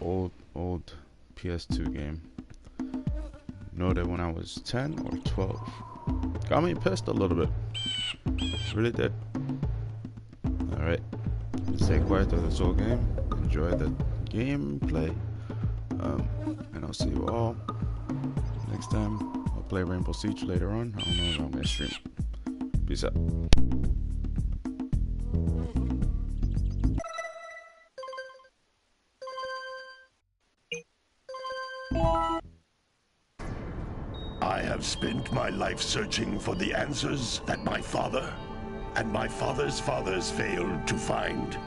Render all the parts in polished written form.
old PS2 game. Know that when I was 10 or 12. Got me pissed a little bit. Really did. Alright. Stay quiet through this whole game. Enjoy the gameplay. And I'll see you all next time. I'll play Rainbow Siege later on. I don't know if I'm gonna stream. Peace out. I have spent my life searching for the answers that my father and my father's fathers failed to find.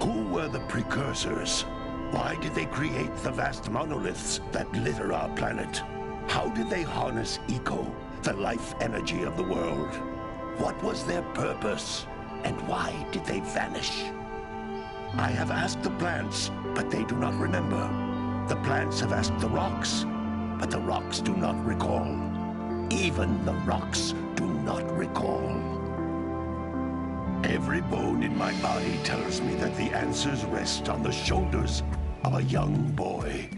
Who were the precursors? Why did they create the vast monoliths that litter our planet? How did they harness eco, the life energy of the world? What was their purpose? And why did they vanish? I have asked the plants, but they do not remember. The plants have asked the rocks, but the rocks do not recall. Even the rocks do not recall. Every bone in my body tells me that the answers rest on the shoulders of a young boy.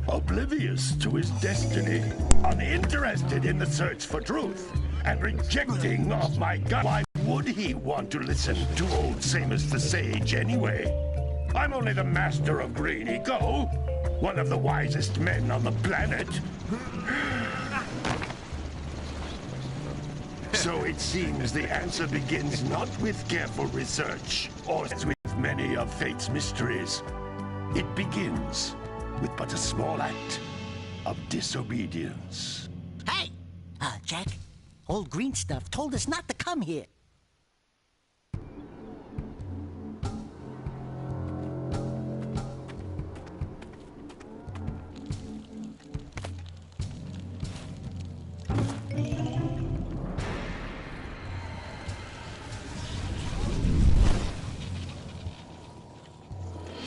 Oblivious to his destiny, uninterested in the search for truth, and rejecting of my God. Why would he want to listen to old Samus the Sage anyway? I'm only the master of green eco, one of the wisest men on the planet. So it seems the answer begins not with careful research, or with many of fate's mysteries. It begins with but a small act of disobedience. Hey! Jack, old green stuff told us not to come here.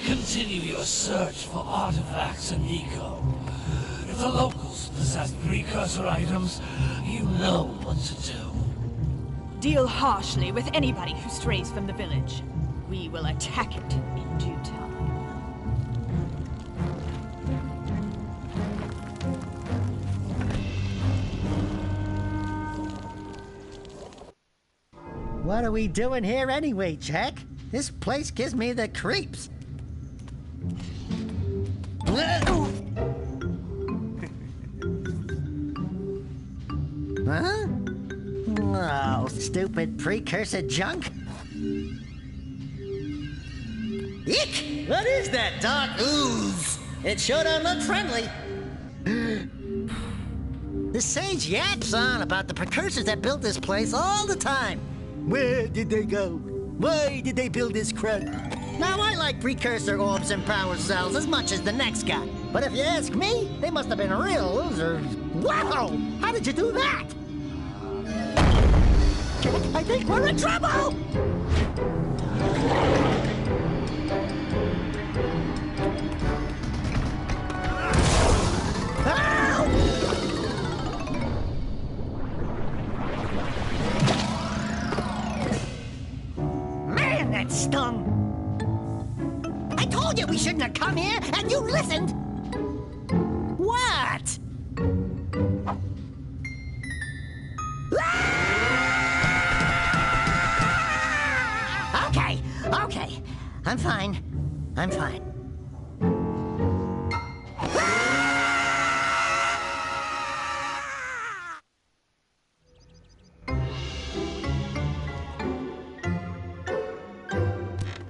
Continue your search for artifacts and eco. If the locals possess precursor items, you know what to do. Deal harshly with anybody who strays from the village. We will attack it in due time. What are we doing here anyway, Jack? This place gives me the creeps. Huh? Oh, stupid precursor junk. Eek! What is that dark ooze? It sure don't look friendly. The sage yaps on about the precursors that built this place all the time. Where did they go? Why did they build this crap? Now, I like precursor orbs and power cells as much as the next guy. But if you ask me, they must have been real losers. Wow! How did you do that? Jack, I think we're in trouble! Man, that stung! I told you we shouldn't have come here, and you listened! What? Okay. I'm fine.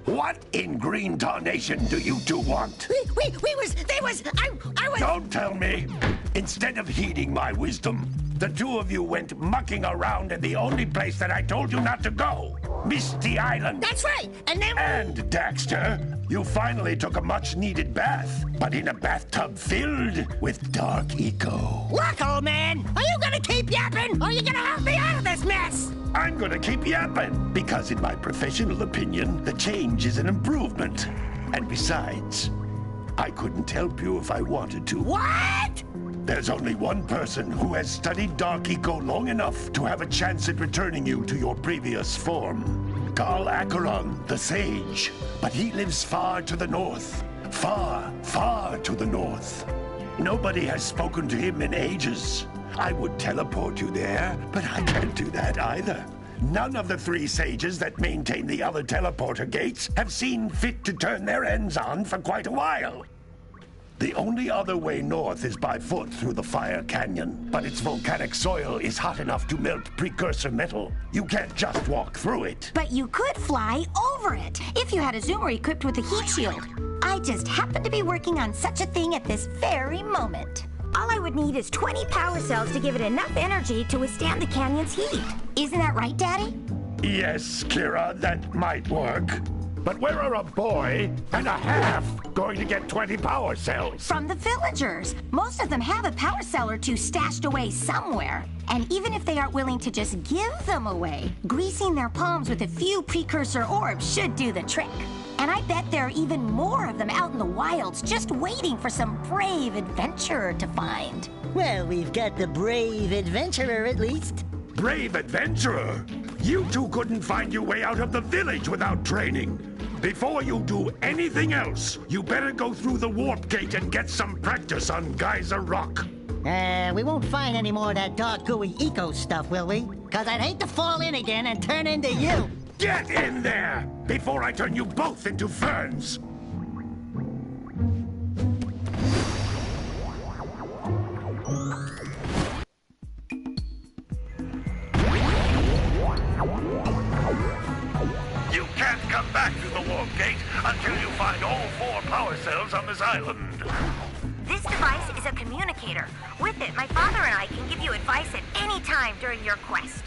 What in green tarnation do you two want? I was... Don't tell me! Instead of heeding my wisdom, the two of you went mucking around in the only place that I told you not to go. Misty Island. That's right, and then... And, Daxter, you finally took a much-needed bath, but in a bathtub filled with dark eco. Look, old man, are you gonna keep yapping, or are you gonna help me out of this mess? I'm gonna keep yapping, because in my professional opinion, the change is an improvement. And besides, I couldn't help you if I wanted to. What? There's only one person who has studied Dark Eco long enough to have a chance at returning you to your previous form. Carl Acheron, the Sage. But he lives far to the north, far, far to the north. Nobody has spoken to him in ages. I would teleport you there, but I can't do that either. None of the 3 sages that maintain the other teleporter gates have seen fit to turn their ends on for quite a while. The only other way north is by foot through the Fire Canyon, but its volcanic soil is hot enough to melt precursor metal. You can't just walk through it. But you could fly over it if you had a zoomer equipped with a heat shield. I just happen to be working on such a thing at this very moment. All I would need is 20 power cells to give it enough energy to withstand the canyon's heat. Isn't that right, Daddy? Yes, Kira, that might work. But where are a boy and a half going to get 20 power cells? From the villagers. Most of them have a power cell or 2 stashed away somewhere. And even if they aren't willing to just give them away, greasing their palms with a few precursor orbs should do the trick. And I bet there are even more of them out in the wilds just waiting for some brave adventurer to find. Well, we've got the brave adventurer at least. Brave adventurer? You two couldn't find your way out of the village without training. Before you do anything else, you better go through the warp gate and get some practice on Geyser Rock. We won't find any more of that dark gooey eco stuff, will we? 'Cause I'd hate to fall in again and turn into you. Get in there before I turn you both into ferns. You can't come back through the warp gate until you find all 4 power cells on this island. This device is a communicator. With it, my father and I can give you advice at any time during your quest.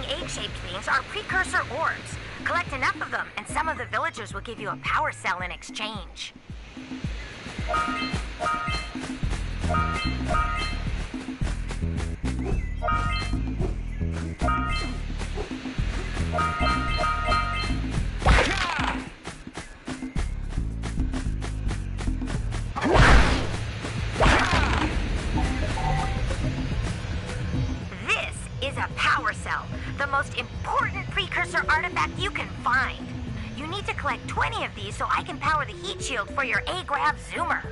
Egg-shaped things are precursor orbs. Collect enough of them, and some of the villagers will give you a power cell in exchange. A power cell, the most important precursor artifact you can find. You need to collect 20 of these so I can power the heat shield for your A-Grav zoomer.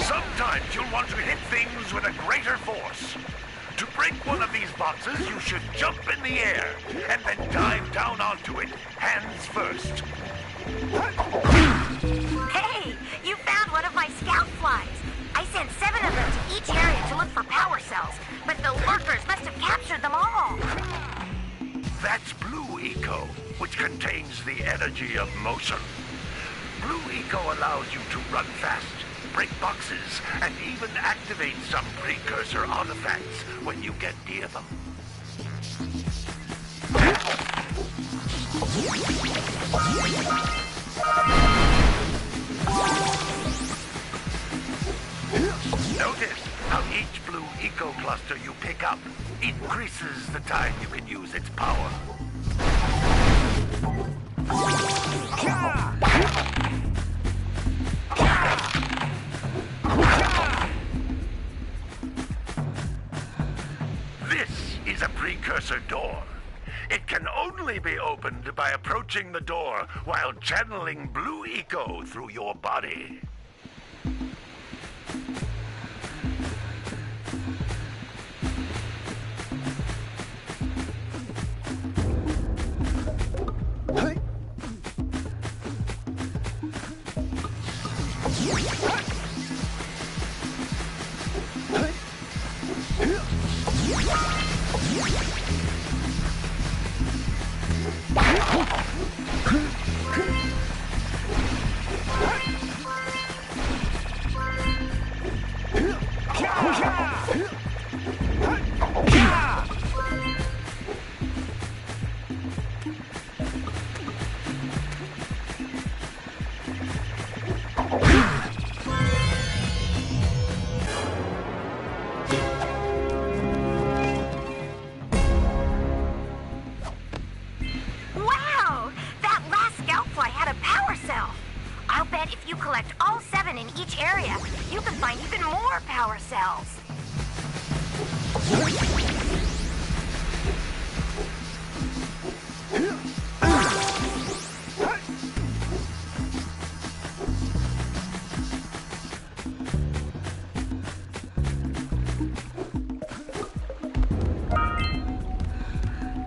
Sometimes you'll want to hit things with a greater force. To break one of these boxes, you should jump in the air and then dive down onto it, hands first. Hey, you found one of my scout flies. I sent 7 of them to each area to look for power cells, but the lurkers must have captured them all. That's Blue Eco, which contains the energy of motion. Blue Eco allows you to run fast, break boxes, and even activate some precursor artifacts when you get near them. Notice how each Blue Eco cluster you pick up increases the time you can use its power. This is a precursor door. It can only be opened by approaching the door while channeling Blue Eco through your body.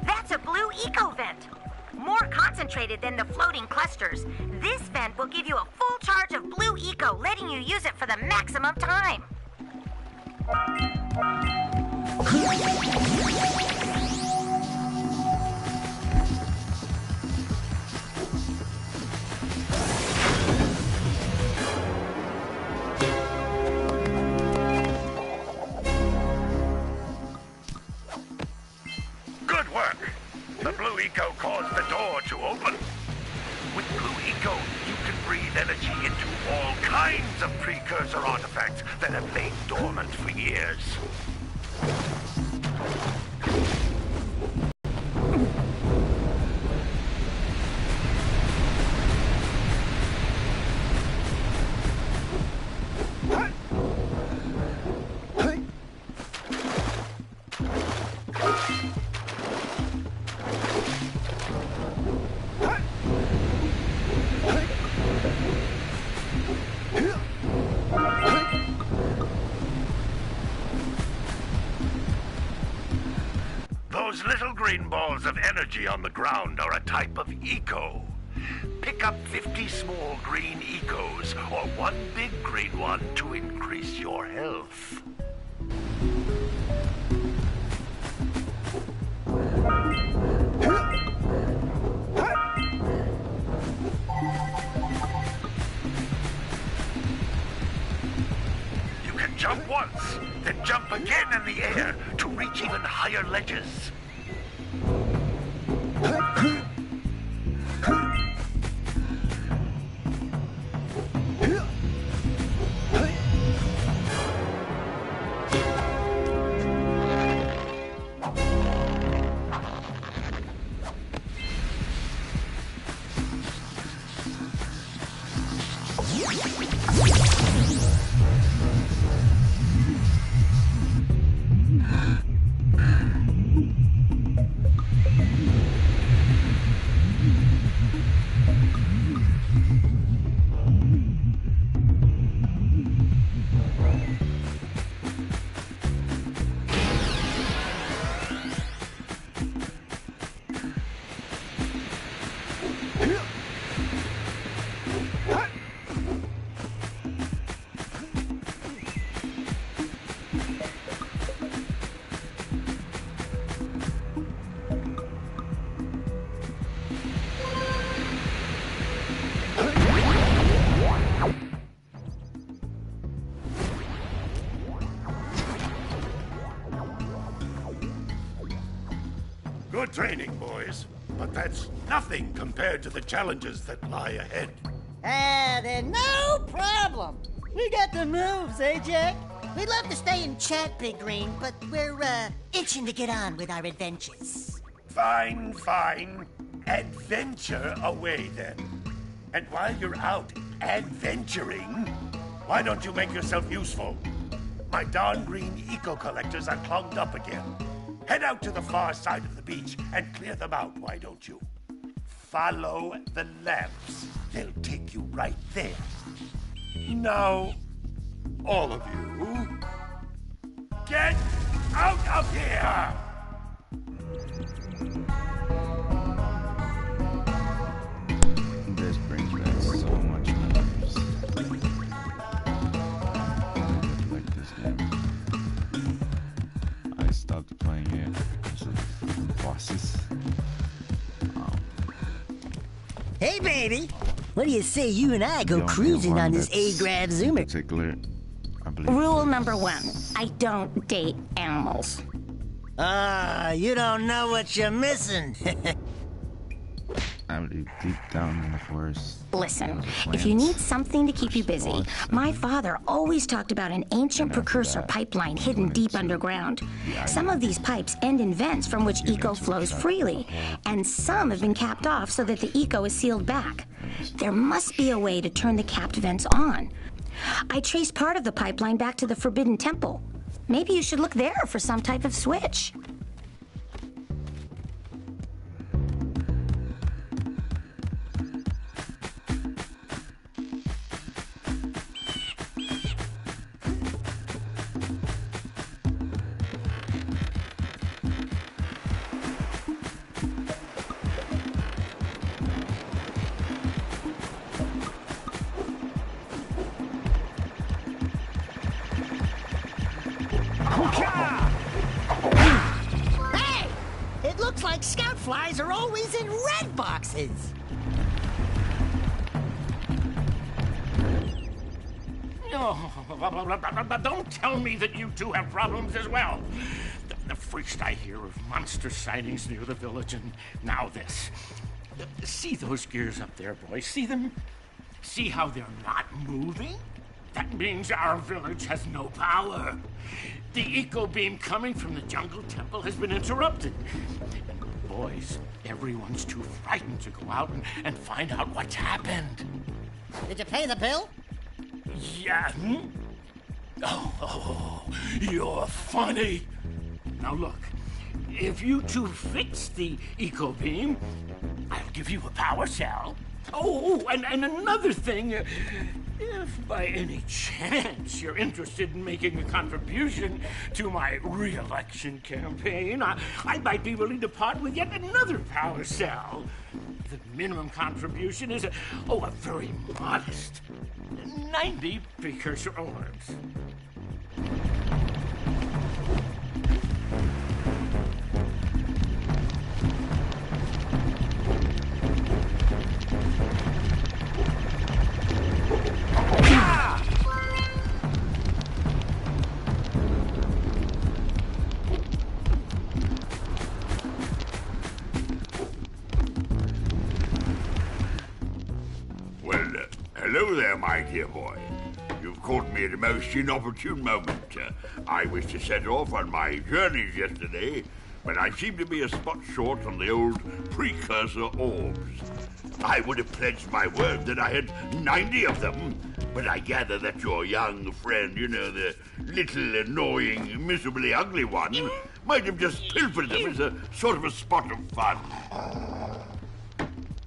That's a blue eco vent. More concentrated than the floating clusters. This vent will give you a full charge of blue eco, letting you use it for the maximum time. Good work. The blue eco caused the door to open. With blue eco, you can breathe energy into all kinds of precursor artifacts that have lain dormant for years. Those little green balls of energy on the ground are a type of eco. Pick up 50 small green ecos or one big green one to increase your health. You can jump once, then jump again in the air to reach even higher ledges. Good training, boys. But that's nothing compared to the challenges that lie ahead. Then no problem. We got the moves, eh, Jack? We'd love to stay and chat, Big Green, but we're, itching to get on with our adventures. Fine, fine. Adventure away, then. And while you're out adventuring, why don't you make yourself useful? My darn green eco-collectors are clogged up again. Head out to the far side of the beach and clear them out, why don't you? Follow the lamps. They'll take you right there. Now, all of you, get out of here! This brings back so much memories. Like this game. I stopped playing it because of the bosses. Hey, baby. What do you say you and I go cruising on this A-Grab Zoomer? Particular, I believe. Rule number 1, I don't date animals. You don't know what you're missing. I believe deep down in the forest. Listen, if you need something to keep you busy, my father always talked about an ancient precursor pipeline hidden deep underground. Some of these pipes end in vents from which eco flows freely, and some have been capped off so that the eco is sealed back. There must be a way to turn the capped vents on. I traced part of the pipeline back to the Forbidden Temple. Maybe you should look there for some type of switch. Hey! It looks like scout flies are always in red boxes. No, don't tell me that you two have problems as well. The first I hear of monster sightings near the village, and now this. See those gears up there, boys? See them? See how they're not moving? That means our village has no power. The eco beam coming from the jungle temple has been interrupted. And boys, everyone's too frightened to go out and find out what's happened. Did you pay the bill? Yeah. Oh, you're funny. Now look, if you two fix the eco beam, I'll give you a power cell. Oh, and another thing, if by any chance you're interested in making a contribution to my re-election campaign, I might be willing to part with yet another power cell. The minimum contribution is a very modest 90 precursor orbs. Hello there, my dear boy. You've caught me at a most inopportune moment. I was to set off on my journeys yesterday, but I seem to be a spot short on the old precursor orbs. I would have pledged my word that I had 90 of them, but I gather that your young friend, the little annoying, miserably ugly one, might have just pilfered them as a sort of a spot of fun.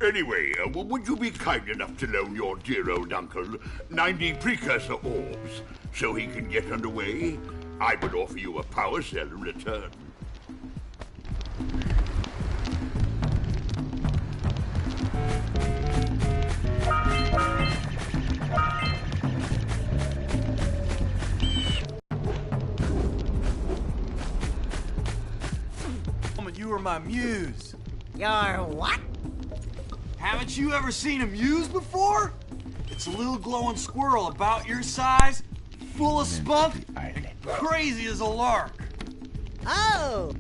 Anyway, would you be kind enough to loan your dear old uncle 90 precursor orbs so he can get underway? I would offer you a power cell in return. You were my muse. Your what? Haven't you ever seen a muse before? It's a little glowing squirrel about your size, full of spunk, and crazy as a lark. Oh!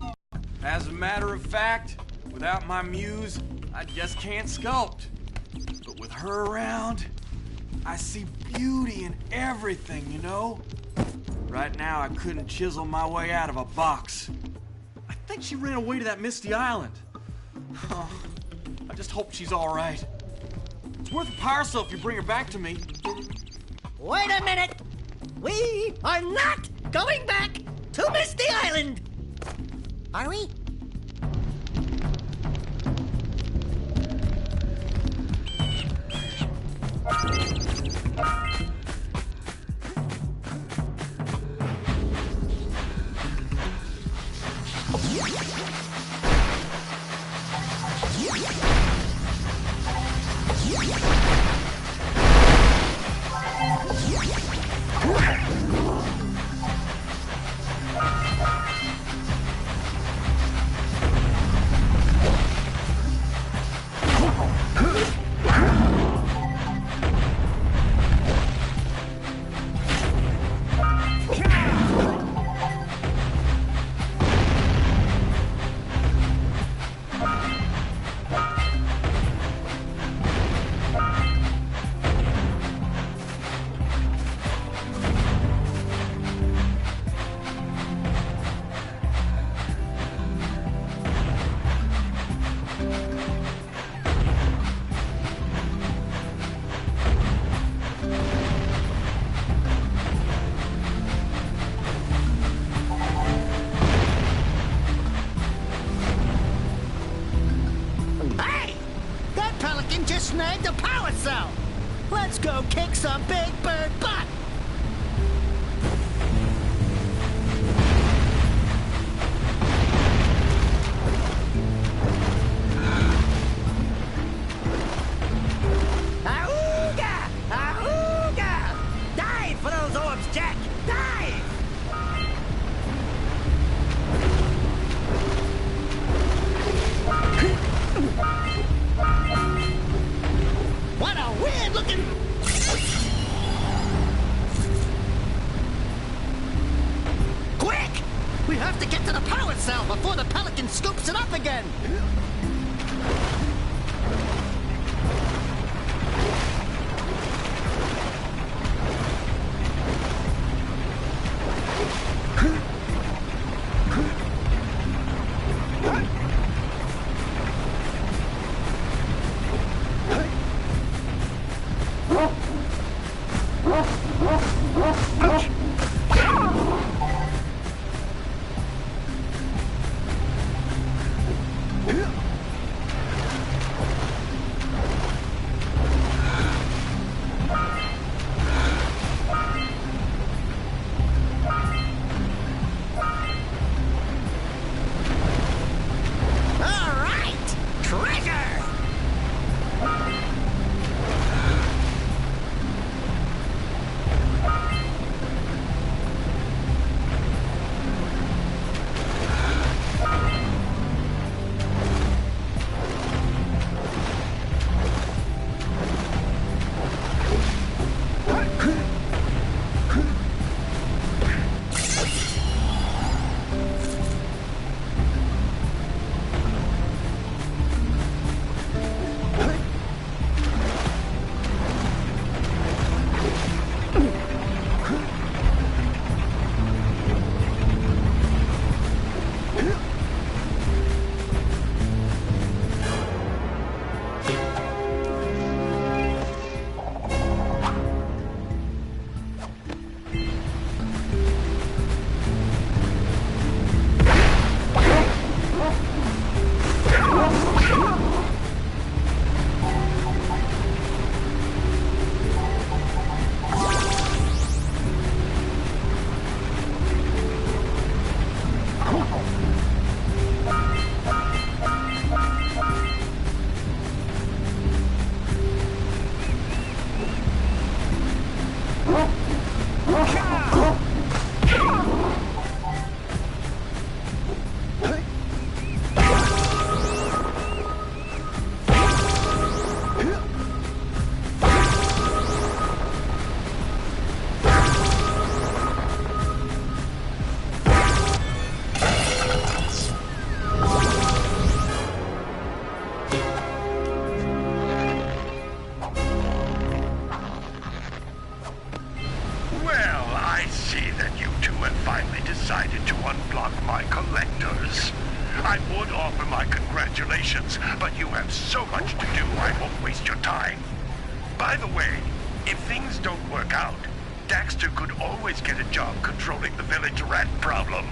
As a matter of fact, without my muse, I just can't sculpt. But with her around, I see beauty in everything, you know? Right now, I couldn't chisel my way out of a box. I think she ran away to that misty island. Oh, I just hope she's all right. It's worth a power cell if you bring her back to me. Wait a minute! We are not going back to Misty Island! Are we? snagged a power cell! Let's go kick some big bird butt! Ahooga! Ahooga! Dive for those orbs, Jack! Dive! What a weird looking... Quick! We have to get to the power cell before the Pelican scoops it up again! But you have so much to do, I won't waste your time. By the way, if things don't work out, Daxter could always get a job controlling the village rat problem.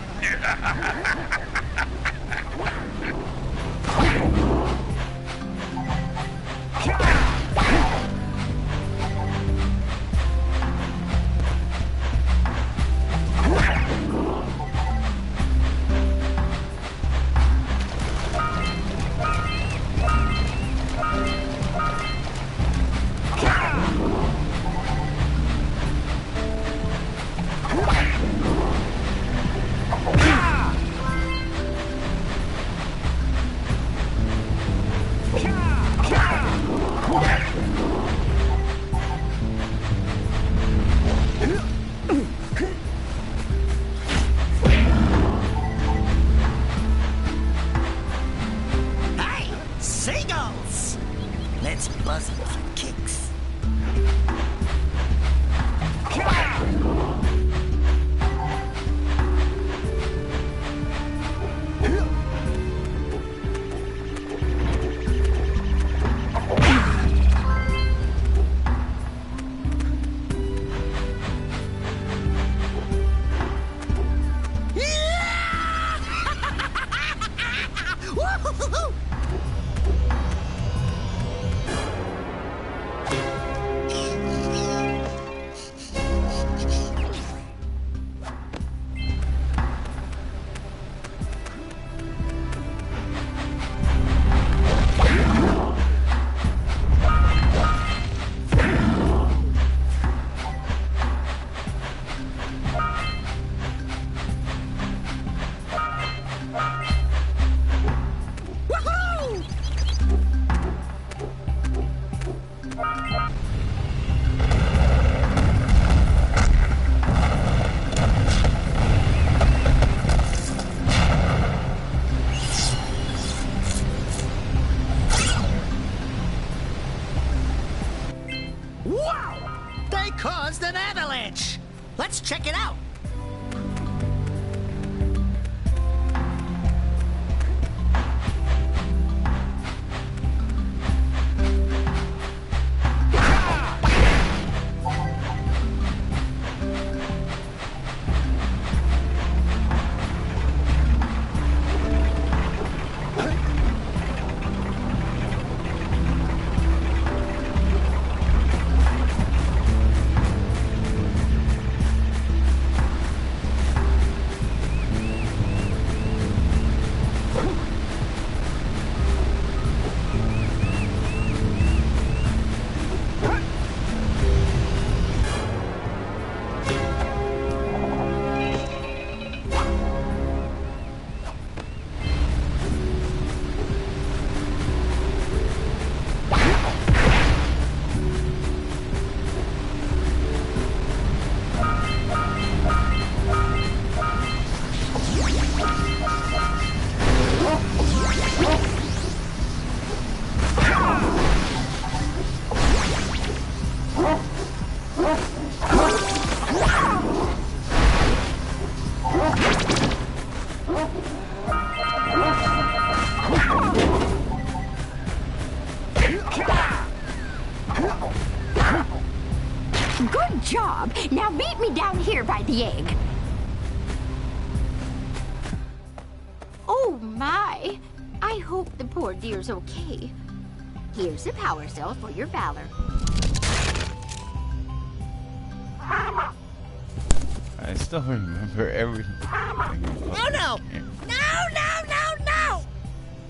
job. Now meet me down here by the egg. Oh my! I hope the poor dear's okay. Here's a power cell for your valor. I still remember everything. Oh no! No!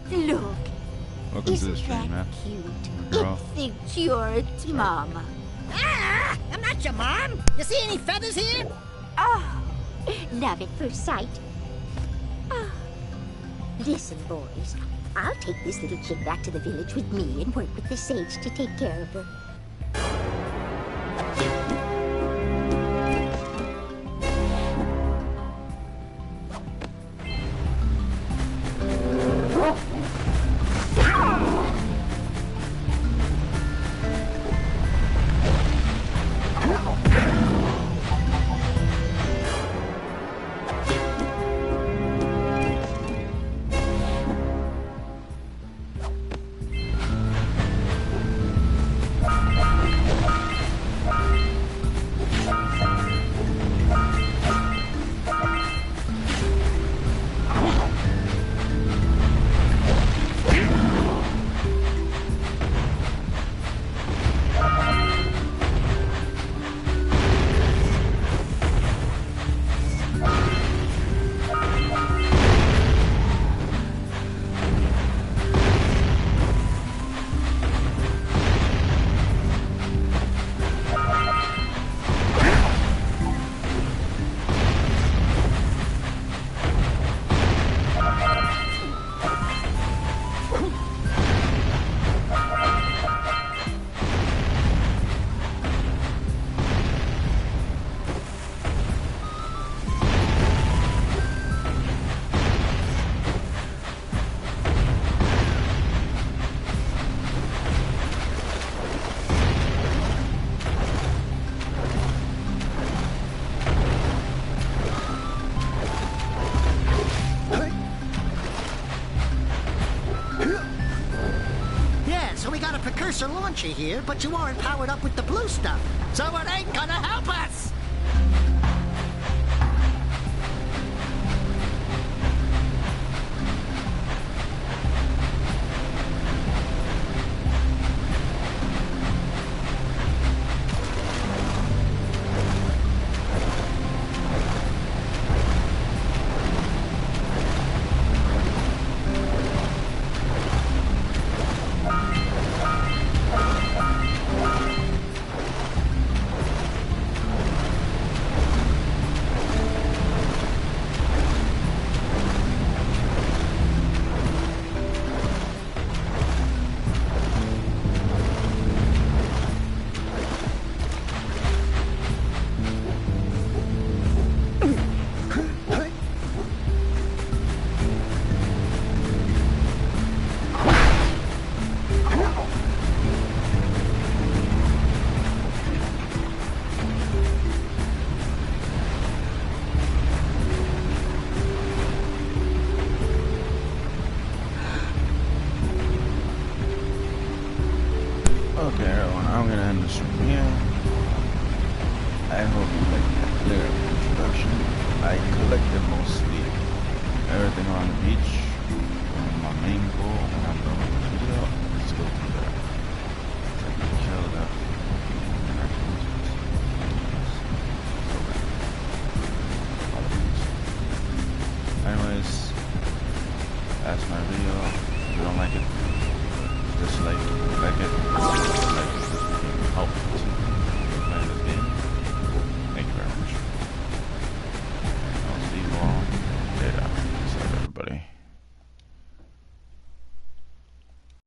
Look, Welcome to the isn't stream, that man. cute? Girl. It thinks you're its mama. Ah! I'm not your mom! You see any feathers here? Oh, love at first sight. Oh. Listen, boys. I'll take this little chick back to the village with me and work with the sage to take care of her. Precursor launcher here, but you aren't powered up with the blue stuff, so it ain't gonna help us! Okay, everyone, I'm gonna end the stream here. I hope you liked that clear introduction. I collected mostly everything on the beach. My main goal when I'm done with the video is to go to the kill that. Anyways, that's my video. If you don't like it,